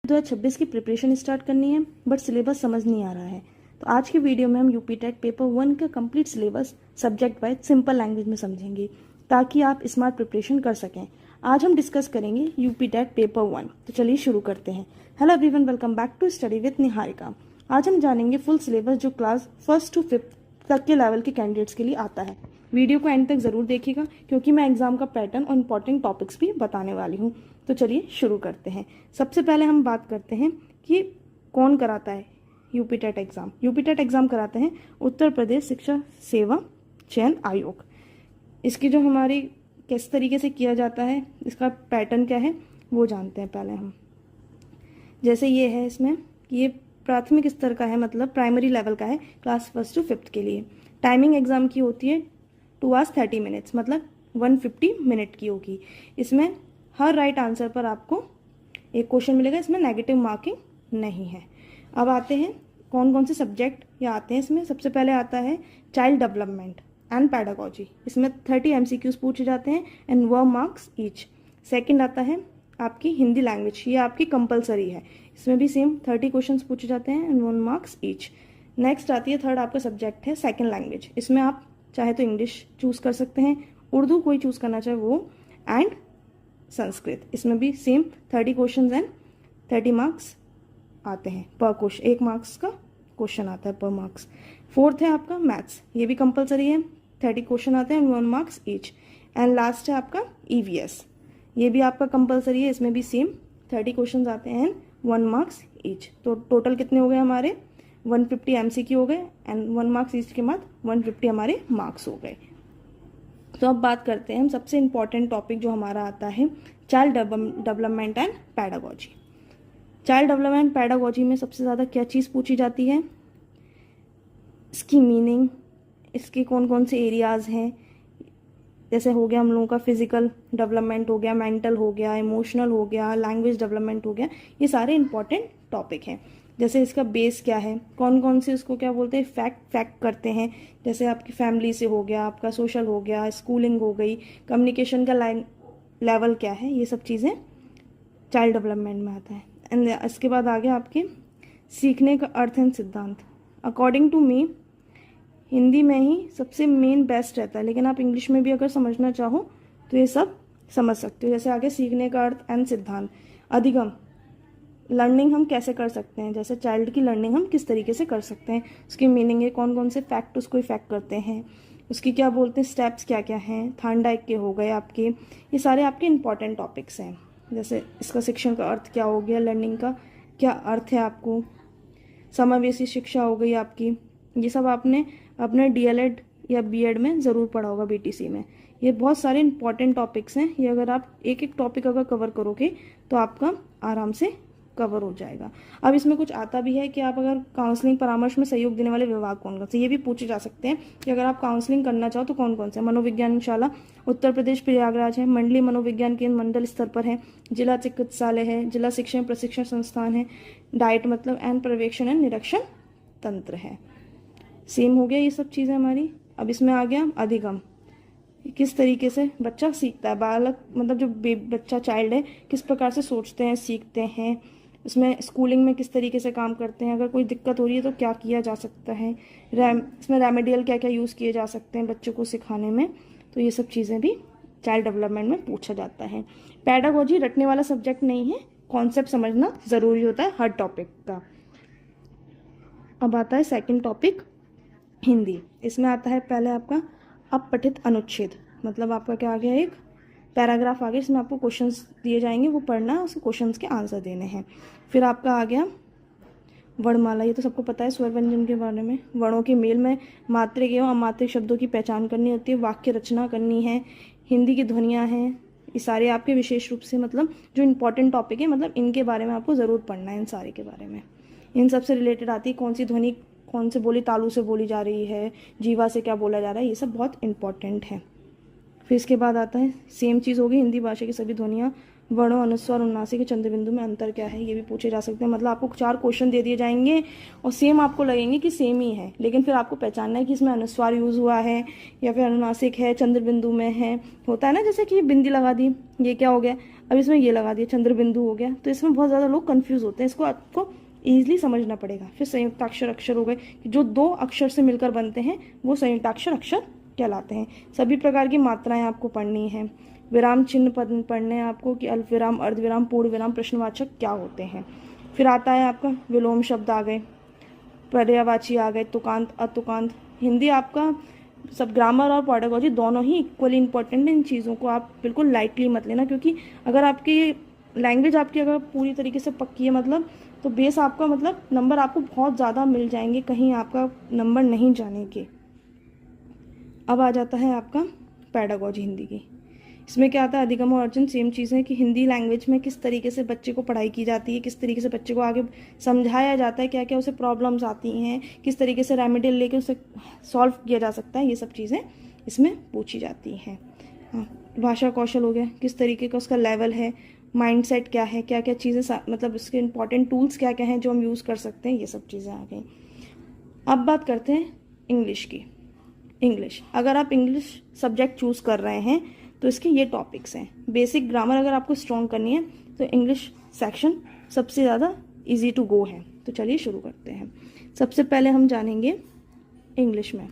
2026 की preparation start करनी है बट सिलेबस समझ नहीं आ रहा है। तो आज की वीडियो में हम यूपी टेट पेपर 1 का complete syllabus subject wise simple language में समझेंगे ताकि आप स्मार्ट प्रिपरेशन कर सकें। आज हम डिस्कस करेंगे यूपी टेट पेपर 1। तो चलिए शुरू करते हैं। Hello everyone, welcome back to study with Niharika. आज हम जानेंगे फुल सिलेबस जो क्लास 1 to 5 तक के लेवल के कैंडिडेट्स के लिए आता है। वीडियो को एंड तक जरूर देखिएगा क्योंकि मैं एग्जाम का पैटर्न और इंपॉर्टेंट टॉपिक्स भी बताने वाली हूँ। तो चलिए शुरू करते हैं। सबसे पहले हम बात करते हैं कि कौन कराता है UP TET exam. UP TET exam कराते हैं उत्तर प्रदेश शिक्षा सेवा चयन आयोग। इसकी जो हमारी किस तरीके से किया जाता है, इसका पैटर्न क्या है वो जानते हैं पहले हम। जैसे ये है, इसमें ये प्राथमिक स्तर का है, मतलब प्राइमरी लेवल का है, क्लास 1 to 5 के लिए। टाइमिंग एग्जाम की होती है 2 hours 30 minutes, मतलब 150 मिनट की होगी। इसमें हर राइट आंसर पर आपको एक क्वेश्चन मिलेगा, इसमें नेगेटिव मार्किंग नहीं है। अब आते हैं कौन कौन से सब्जेक्ट ये आते हैं इसमें। सबसे पहले आता है चाइल्ड डेवलपमेंट एंड पैडागोजी। इसमें 30 MCQs पूछे जाते हैं एंड 1 marks ईच। सेकंड आता है आपकी हिंदी लैंग्वेज, ये आपकी कंपलसरी है। इसमें भी सेम 30 क्वेश्चंस पूछे जाते हैं एंड 1 marks ईच। नेक्स्ट आती है थर्ड आपका सब्जेक्ट है सेकंड लैंग्वेज। इसमें आप चाहे तो इंग्लिश चूज कर सकते हैं, उर्दू कोई चूज करना चाहे वो, एंड संस्कृत। इसमें भी सेम 30 क्वेश्चंस एंड 30 मार्क्स आते हैं पर क्वेश्चन। 1 marks का क्वेश्चन आता है पर मार्क्स। फोर्थ है आपका मैथ्स, ये भी कंपलसरी है, 30 क्वेश्चन आते हैं and 1 marks each. And last है आपका EVS, ये भी आपका कंपलसरी है। इसमें भी सेम 30 क्वेश्चन आते हैं एंड 1 marks ईच। तो टोटल कितने हो गए हमारे 150 MCQ हो गए एंड 1 marks ईच के बाद 150 हमारे मार्क्स हो गए। तो अब बात करते हैं हम सबसे इम्पॉर्टेंट टॉपिक जो हमारा आता है child development and pedagogy. Child development pedagogy में सबसे ज़्यादा क्या चीज़ पूछी जाती है, इसकी मीनिंग, इसके कौन कौन से एरियाज़ हैं। जैसे हो गया हम लोगों का फिजिकल डेवलपमेंट हो गया, मेंटल हो गया, इमोशनल हो गया, लैंग्वेज डेवलपमेंट हो गया, ये सारे इंपॉर्टेंट टॉपिक हैं। जैसे इसका बेस क्या है, कौन कौन से इसको क्या बोलते हैं फैक्ट करते हैं। जैसे आपकी फैमिली से हो गया, आपका सोशल हो गया, स्कूलिंग हो गई, कम्युनिकेशन का लेवल क्या है, ये सब चीज़ें चाइल्ड डेवलपमेंट में आता है। एंड इसके बाद आ गया आपके सीखने का अर्थ एंड सिद्धांत। अकॉर्डिंग टू मी हिंदी में ही सबसे मेन बेस्ट रहता है, लेकिन आप इंग्लिश में भी अगर समझना चाहो तो ये सब समझ सकते हो। जैसे आगे सीखने का अर्थ एंड सिद्धांत। अधिगम, लर्निंग हम कैसे कर सकते हैं, जैसे चाइल्ड की लर्निंग हम किस तरीके से कर सकते हैं, उसकी मीनिंग है, कौन कौन से फैक्ट उसको इफेक्ट करते हैं, उसकी क्या बोलते हैं स्टेप्स क्या क्या हैं, थार्नडाइक के हो गए आपके, ये सारे आपके इंपॉर्टेंट टॉपिक्स हैं। जैसे इसका शिक्षण का अर्थ क्या हो गया, लर्निंग का क्या अर्थ है आपको, समावेशी शिक्षा हो गई आपकी। ये सब आपने अपने DLED या BEd में ज़रूर पढ़ा होगा, BTC में। ये बहुत सारे इंपॉर्टेंट टॉपिक्स हैं, ये अगर आप एक एक टॉपिक अगर कवर करोगे तो आपका आराम से कवर हो जाएगा। अब इसमें कुछ आता भी है कि आप अगर काउंसलिंग परामर्श में सहयोग देने वाले विभाग कौन कौन से, ये भी पूछे जा सकते हैं कि अगर आप काउंसलिंग करना चाहो तो कौन कौन से। मनोविज्ञान शाला उत्तर प्रदेश प्रयागराज है, मंडलीय मनोविज्ञान केंद्र मंडल स्तर पर है, जिला चिकित्सालय है, जिला शिक्षण प्रशिक्षण संस्थान है, डाइट मतलब एंड पर्यवेक्षण एंड निरीक्षण तंत्र है। सेम हो गया ये सब चीज़ें हमारी। अब इसमें आ गया अधिगम, किस तरीके से बच्चा सीखता है, बालक मतलब जो बच्चा चाइल्ड है किस प्रकार से सोचते हैं सीखते हैं, उसमें स्कूलिंग में किस तरीके से काम करते हैं, अगर कोई दिक्कत हो रही है तो क्या किया जा सकता है, इसमें रेमेडियल क्या क्या यूज़ किए जा सकते हैं बच्चों को सिखाने में। तो ये सब चीज़ें भी चाइल्ड डेवलपमेंट में पूछा जाता है। पैडागोजी रटने वाला सब्जेक्ट नहीं है, कॉन्सेप्ट समझना ज़रूरी होता है हर टॉपिक का। अब आता है सेकेंड टॉपिक हिंदी। इसमें आता है पहले आपका अपठित अनुच्छेद, मतलब आपका क्या आ गया, एक पैराग्राफ आ गया, इसमें आपको क्वेश्चंस दिए जाएंगे, वो पढ़ना है, उस क्वेश्चंस के आंसर देने हैं। फिर आपका आ गया वर्णमाला, ये तो सबको पता है स्वर व्यंजन के बारे में। वर्णों के मेल में मात्रिक एवं अमात्रिक शब्दों की पहचान करनी होती है, वाक्य रचना करनी है, हिंदी की ध्वनियाँ हैं, ये सारे आपके विशेष रूप से मतलब जो इंपॉर्टेंट टॉपिक है, मतलब इनके बारे में आपको ज़रूर पढ़ना है। इन सारे के बारे में, इन सब से रिलेटेड आती है कौन सी ध्वनि कौन से बोली तालु से बोली जा रही है, जीवा से क्या बोला जा रहा है, ये सब बहुत इंपॉर्टेंट है। फिर इसके बाद आता है सेम चीज़ होगी हिंदी भाषा की सभी ध्वनियाँ, वर्णों, अनुस्वार, अनुनासिक के चंद्र बिंदु में अंतर क्या है, ये भी पूछे जा सकते हैं। मतलब आपको 4 क्वेश्चन दे दिए जाएंगे और सेम आपको लगेंगे कि सेम ही है, लेकिन फिर आपको पहचानना है कि इसमें अनुस्वार यूज़ हुआ है या फिर अनुनासिक है, चंद्र बिंदु में है, होता है ना, जैसे कि बिंदी लगा दी, ये क्या हो गया अब इसमें ये लगा दिया, चंद्र बिंदु हो गया, तो इसमें बहुत ज़्यादा लोग कंफ्यूज होते हैं, इसको आपको ईजिली समझना पड़ेगा। फिर संयुक्ताक्षर अक्षर हो गए, जो 2 अक्षर से मिलकर बनते हैं वो संयुक्ताक्षर अक्षर कहलाते हैं। सभी प्रकार की मात्राएं आपको पढ़नी है, विराम चिन्ह पढ़ने हैं आपको कि अल्प विराम, अर्ध विराम, पूर्ण विराम, प्रश्नवाचक क्या होते हैं। फिर आता है आपका विलोम शब्द आ गए, पर्यायवाची आ गए, तुकांत, अतुकांत। हिंदी आपका सब ग्रामर और पेडागॉजी दोनों ही इक्वली इंपॉर्टेंट है। इन चीज़ों को आप बिल्कुल लाइटली मत लेना, क्योंकि अगर आपकी लैंग्वेज आपकी अगर पूरी तरीके से पक्की है मतलब, तो बेस आपका मतलब नंबर आपको बहुत ज़्यादा मिल जाएंगे, कहीं आपका नंबर नहीं जाने के। अब आ जाता है आपका पेडागॉजी हिंदी की। इसमें क्या आता है, अधिगम और अर्जन सेम चीज़ है कि हिंदी लैंग्वेज में किस तरीके से बच्चे को पढ़ाई की जाती है, किस तरीके से बच्चे को आगे समझाया जाता है, क्या क्या उसे प्रॉब्लम्स आती हैं, किस तरीके से रेमेडियल लेके उसे सॉल्व किया जा सकता है, ये सब चीज़ें इसमें पूछी जाती हैं। भाषा कौशल हो गया, किस तरीके का उसका लेवल है, माइंडसेट क्या है, क्या क्या चीज़ें मतलब उसके इंपॉर्टेंट टूल्स क्या क्या हैं जो हम यूज़ कर सकते हैं, ये सब चीज़ें आ गई। अब बात करते हैं इंग्लिश की। इंग्लिश, अगर आप इंग्लिश सब्जेक्ट चूज़ कर रहे हैं तो इसके ये टॉपिक्स हैं। बेसिक ग्रामर अगर आपको स्ट्रॉन्ग करनी है तो इंग्लिश सेक्शन सबसे ज़्यादा इजी टू गो है। तो चलिए शुरू करते हैं। सबसे पहले हम जानेंगे इंग्लिश में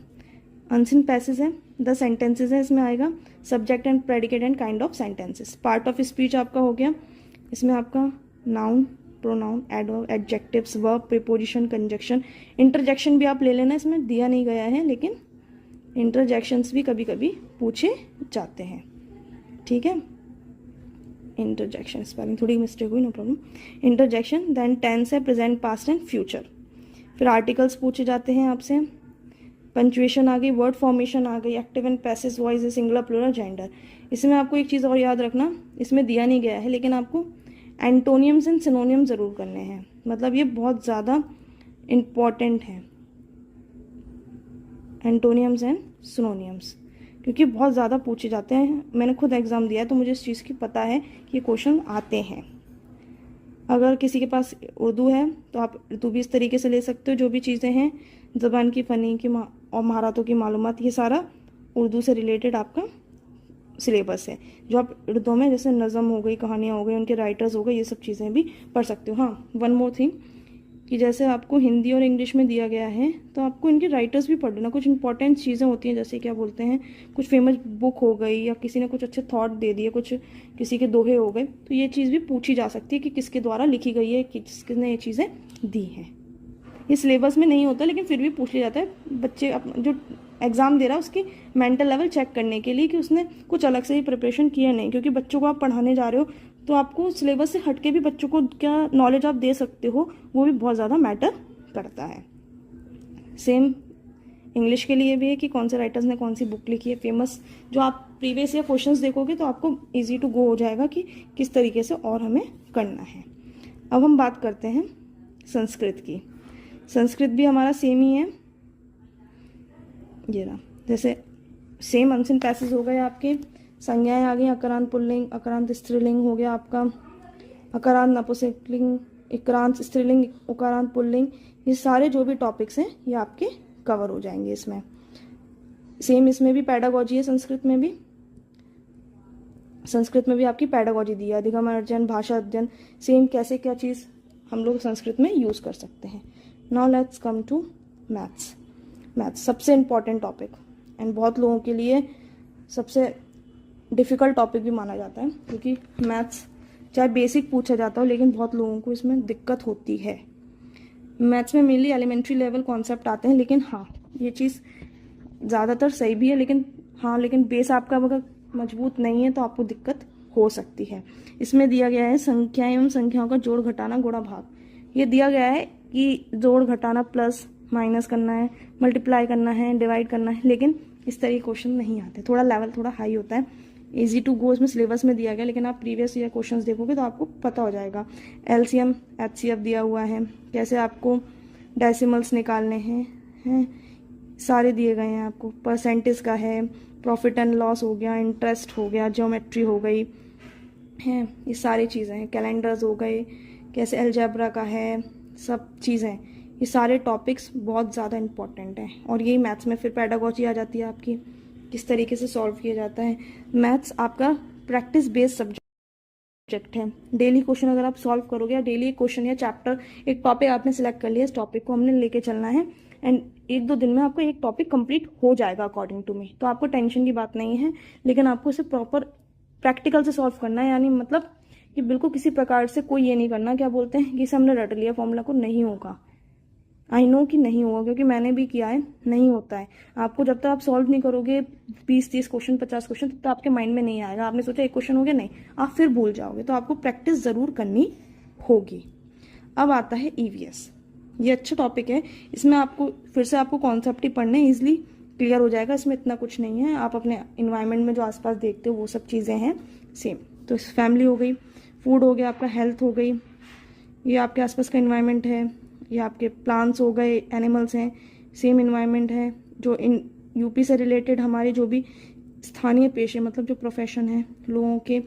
अनसीन पैसेज है, 10 सेंटेंसेज है, इसमें आएगा subject and predicate and kind of sentences. Part of speech आपका हो गया, इसमें आपका noun, pronoun, adverb, adjectives, verb, preposition, conjunction. Interjection भी आप ले लेना, इसमें दिया नहीं गया है लेकिन इंटरजेक्शंस भी कभी कभी पूछे जाते हैं, ठीक है। इंटरजेक्शन स्पेलिंग थोड़ी मिस्टेक हुई, no problem. Interjection, then tense है, प्रेजेंट, पास्ट एंड फ्यूचर। फिर आर्टिकल्स पूछे जाते हैं आपसे, पंचुएशन आ गई, वर्ड फॉर्मेशन आ गई, एक्टिव एंड पैसिव वॉइस है, सिंगुलर, प्लूरल, जेंडर। इसमें आपको एक चीज़ और याद रखना, इसमें दिया नहीं गया है लेकिन आपको एंटोनियम्स एंड सिनोनियम ज़रूर करने हैं, मतलब ये बहुत ज़्यादा इम्पॉर्टेंट है, एंटोनियम्स एंड सिनोनियम्स, क्योंकि बहुत ज़्यादा पूछे जाते हैं। मैंने खुद एग्ज़ाम दिया है तो मुझे इस चीज़ की पता है कि ये क्वेश्चन आते हैं। अगर किसी के पास उर्दू है तो आप उर्दू भी इस तरीके से ले सकते हो, जो भी चीज़ें हैं ज़बान की, फ़नी की और महारतों की मालूमात, ये सारा उर्दू से रिलेटेड आपका सिलेबस है, जो आप उर्दू में जैसे नज़म हो गई, कहानियाँ हो गई, उनके राइटर्स हो गए, ये सब चीज़ें भी पढ़ सकते हो। हाँ, वन मोर थिंग कि जैसे आपको हिंदी और इंग्लिश में दिया गया है तो आपको इनके राइटर्स भी पढ़ लेना। कुछ इंपॉर्टेंट चीज़ें होती हैं, जैसे क्या बोलते हैं, कुछ फेमस बुक हो गई या किसी ने कुछ अच्छे थॉट दे दिए, कुछ किसी के दोहे हो गए, तो ये चीज़ भी पूछी जा सकती है कि किसके द्वारा लिखी गई है, किसने ये चीज़ें दी हैं। ये सिलेबस में नहीं होता लेकिन फिर भी पूछ लिया जाता है, बच्चे जो एग्ज़ाम दे रहा है उसकी मेंटल लेवल चेक करने के लिए कि उसने कुछ अलग से ही प्रिपरेशन किया नहीं, क्योंकि बच्चों को आप पढ़ाने जा रहे हो तो आपको सिलेबस से हटके भी बच्चों को क्या नॉलेज आप दे सकते हो, वो भी बहुत ज़्यादा मैटर करता है। सेम इंग्लिश के लिए भी है कि कौन से राइटर्स ने कौन सी बुक लिखी है फेमस, जो आप प्रीवियस ईयर क्वेश्चंस देखोगे तो आपको इजी टू गो हो जाएगा कि किस तरीके से और हमें करना है। अब हम बात करते हैं संस्कृत की। संस्कृत भी हमारा सेम ही है, ये रहा, जैसे सेम अनसीन पैसेज हो गए आपके, संज्ञाएं आ गई, अकारांत पुल्लिंग, अकारांत स्त्रीलिंग हो गया आपका, अकारांत नपुंसकलिंग, इकारांत स्त्रीलिंग, उकारांत पुल्लिंग, ये सारे जो भी टॉपिक्स हैं ये आपके कवर हो जाएंगे इसमें। सेम इसमें भी पेडागॉजी है, संस्कृत में भी आपकी पेडागॉजी दी है, अधिगम अर्जन, भाषा अध्ययन, सेम कैसे क्या चीज़ हम लोग संस्कृत में यूज़ कर सकते हैं। Now let's come to maths. Maths सबसे इम्पॉर्टेंट टॉपिक एंड बहुत लोगों के लिए सबसे डिफ़िकल्ट टॉपिक भी माना जाता है, क्योंकि मैथ्स चाहे बेसिक पूछा जाता हो लेकिन बहुत लोगों को इसमें दिक्कत होती है। मैथ्स में मेनली एलिमेंट्री लेवल कॉन्सेप्ट आते हैं, लेकिन हाँ ये चीज़ ज़्यादातर सही भी है, लेकिन बेस आपका अगर मजबूत नहीं है तो आपको दिक्कत हो सकती है। इसमें दिया गया है संख्याएं एवं संख्याओं का जोड़ घटाना गुणा भाग। ये दिया गया है कि जोड़ घटाना प्लस माइनस करना है, मल्टीप्लाई करना है, डिवाइड करना है, लेकिन इस तरह के क्वेश्चन नहीं आते, थोड़ा लेवल थोड़ा हाई होता है। इजी टू गो इसमें सिलेबस में दिया गया, लेकिन आप प्रीवियस ईयर क्वेश्चंस देखोगे तो आपको पता हो जाएगा। एलसीएम एचसीएफ दिया हुआ है, कैसे आपको डेसिमल्स निकालने हैं सारे दिए गए हैं आपको। परसेंटेज का है, प्रॉफिट एंड लॉस हो गया, इंटरेस्ट हो गया, ज्योमेट्री हो गई है, ये सारी चीज़ें हैं। कैलेंडर्स हो गए, कैसे अलजेब्रा का है, सब चीज़ें, ये सारे टॉपिक्स बहुत ज़्यादा इंपॉर्टेंट हैं। और यही मैथ्स में फिर पेडागॉजी आ जाती है आपकी, किस तरीके से सॉल्व किया जाता है। मैथ्स आपका प्रैक्टिस बेस्ड सब्जेक्ट सब्जेक्ट है। डेली क्वेश्चन अगर आप सॉल्व करोगे या डेली एक क्वेश्चन या चैप्टर, एक टॉपिक आपने सिलेक्ट कर लिया, इस टॉपिक को हमने लेके चलना है एंड 1-2 दिन में आपको एक टॉपिक कंप्लीट हो जाएगा अकॉर्डिंग टू मी, तो आपको टेंशन की बात नहीं है। लेकिन आपको इसे प्रॉपर प्रैक्टिकल से सॉल्व करना है, यानी मतलब कि बिल्कुल किसी प्रकार से कोई ये नहीं करना क्या बोलते हैं कि इसे हमने रट लिया फॉर्मूला को, नहीं होगा। आई नो कि नहीं होगा, क्योंकि मैंने भी किया है, नहीं होता है। आपको जब तक आप सॉल्व नहीं करोगे 20-30 क्वेश्चन 50 क्वेश्चन, तब तक आपके माइंड में नहीं आएगा। आपने सोचा एक क्वेश्चन हो गया, नहीं, आप फिर भूल जाओगे। तो आपको प्रैक्टिस जरूर करनी होगी। अब आता है EVS। ये अच्छा टॉपिक है, इसमें आपको फिर से आपको कॉन्सेप्ट ही पढ़ने, ईजिली क्लियर हो जाएगा। इसमें इतना कुछ नहीं है, आप अपने इन्वायरमेंट में जो आसपास देखते हो वो सब चीज़ें हैं सेम। तो इस फैमिली हो गई, फूड हो गया, आपका हेल्थ हो गई, ये आपके आसपास का इन्वायरमेंट है, ये आपके प्लांट्स हो गए, एनिमल्स हैं, सेम इन्वायरमेंट है। जो इन यूपी से रिलेटेड हमारे जो भी स्थानीय पेशे, मतलब जो प्रोफेशन है लोगों के,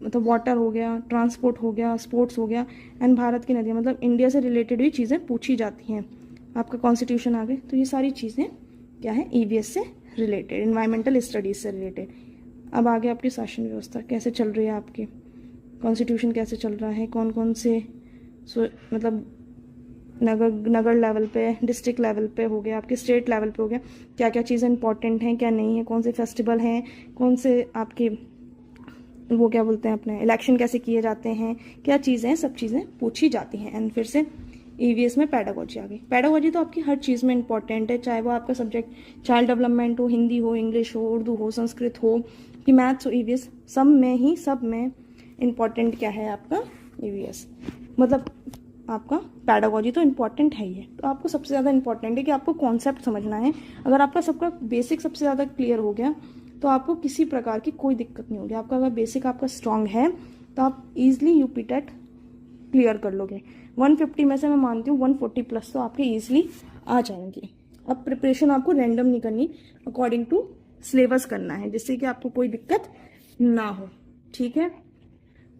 मतलब वाटर हो गया, ट्रांसपोर्ट हो गया, स्पोर्ट्स हो गया, एंड भारत की नदियाँ, मतलब इंडिया से रिलेटेड भी चीज़ें पूछी जाती हैं। आपका कॉन्स्टिट्यूशन आ गए, तो ये सारी चीज़ें क्या है, EVS से रिलेटेड, इन्वायरमेंटल स्टडीज से रिलेटेड। अब आगे आपकी शासन व्यवस्था कैसे चल रही है, आपकी कॉन्स्टिट्यूशन कैसे चल रहा है, कौन कौन से मतलब नगर लेवल पे, डिस्ट्रिक्ट लेवल पे हो गया, आपके स्टेट लेवल पे हो गया, क्या क्या चीज़ें इंपॉर्टेंट हैं, क्या नहीं है, कौन से फेस्टिवल हैं, कौन से आपके वो क्या बोलते हैं अपने इलेक्शन कैसे किए जाते हैं, क्या चीज़ें हैं, सब चीज़ें पूछी जाती हैं। एंड फिर से EVS में पैडागोजी आ गई। पैडागोजी तो आपकी हर चीज़ में इंपॉर्टेंट है, चाहे वो आपका सब्जेक्ट चाइल्ड डेवलपमेंट हो, हिंदी हो, इंग्लिश हो, उर्दू हो, संस्कृत हो, कि मैथ्स हो, EVS सब में इम्पॉर्टेंट क्या है आपका EVS, मतलब आपका पैडागोजी तो इम्पॉर्टेंट है ही है। तो आपको सबसे ज़्यादा इम्पॉर्टेंट है कि आपको कॉन्सेप्ट समझना है। अगर आपका सबका बेसिक सबसे ज़्यादा क्लियर हो गया तो आपको किसी प्रकार की कोई दिक्कत नहीं होगी। आपका अगर बेसिक आपका स्ट्रांग है तो आप ईजिली यूपी टेट क्लियर कर लोगे। 150 में से मैं मानती हूँ 140 प्लस तो आपके ईजिली आ जाएंगे। अब प्रिपरेशन आपको रैंडम नहीं करनी, अकॉर्डिंग टू सिलेबस करना है, जिससे कि आपको कोई दिक्कत ना हो, ठीक है।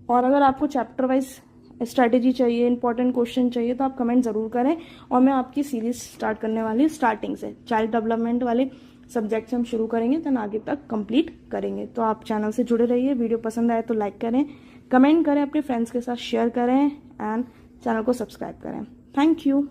और अगर आपको चैप्टर वाइज स्ट्रैटेजी चाहिए, इंपॉर्टेंट क्वेश्चन चाहिए, तो आप कमेंट ज़रूर करें। और मैं आपकी सीरीज स्टार्ट करने वाली हूँ स्टार्टिंग से, चाइल्ड डेवलपमेंट वाले सब्जेक्ट से हम शुरू करेंगे, देन आगे तक कंप्लीट करेंगे। तो आप चैनल से जुड़े रहिए। वीडियो पसंद आए तो लाइक करें, कमेंट करें, अपने फ्रेंड्स के साथ शेयर करें एंड चैनल को सब्सक्राइब करें। Thank you.